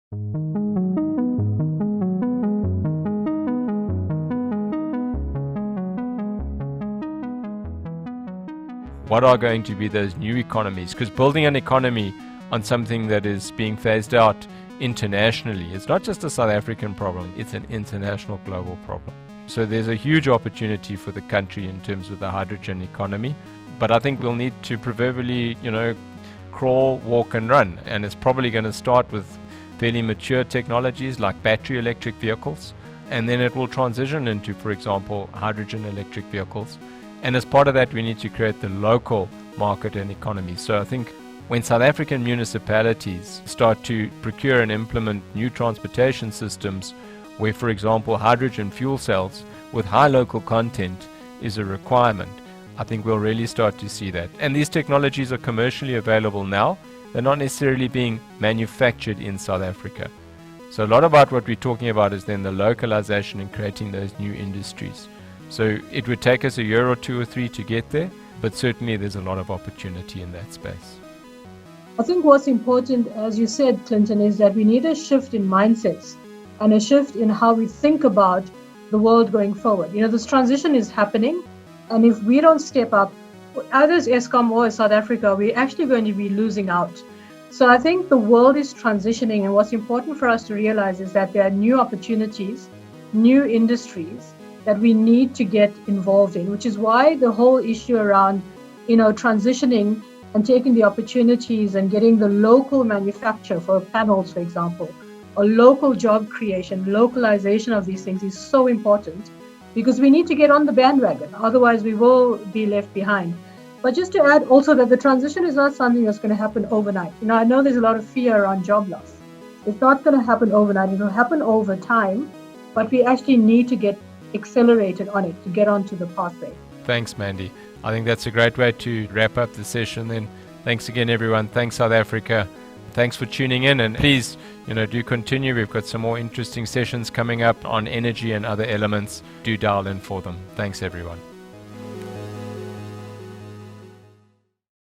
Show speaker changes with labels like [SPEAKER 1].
[SPEAKER 1] What are going to be those new economies? Because building an economy on something that is being phased out internationally, it's not just a South African problem, it's an international global problem. So there's a huge opportunity for the country in terms of the hydrogen economy. But I think we'll need to proverbially, crawl, walk and run. And it's probably going to start with fairly mature technologies like battery electric vehicles. And then it will transition into, for example, hydrogen electric vehicles. And as part of that, we need to create the local market and economy. So I think when South African municipalities start to procure and implement new transportation systems where, for example, hydrogen fuel cells with high local content is a requirement, I think we'll really start to see that. And these technologies are commercially available now. They're not necessarily being manufactured in South Africa. So a lot about what we're talking about is then the localization and creating those new industries. So it would take us a year or 2 or 3 to get there, but certainly there's a lot of opportunity in that space.
[SPEAKER 2] I think what's important, as you said, Clinton, is that we need a shift in mindsets and a shift in how we think about the world going forward. This transition is happening, and if we don't step up, either as Eskom or as South Africa, we're actually going to be losing out. So I think the world is transitioning, and what's important for us to realize is that there are new opportunities, new industries that we need to get involved in, which is why the whole issue around, transitioning and taking the opportunities and getting the local manufacture for panels, for example, or local job creation, localization of these things is so important, because we need to get on the bandwagon. Otherwise, we will be left behind. But just to add also that the transition is not something that's going to happen overnight. I know there's a lot of fear around job loss. It's not going to happen overnight. It will happen over time, but we actually need to get accelerated on it to get onto the pathway.
[SPEAKER 1] Thanks, Mandy. I think that's a great way to wrap up the session then. Thanks again, everyone. Thanks, South Africa. Thanks for tuning in, and please, do continue. We've got some more interesting sessions coming up on energy and other elements. Do dial in for them. Thanks, everyone.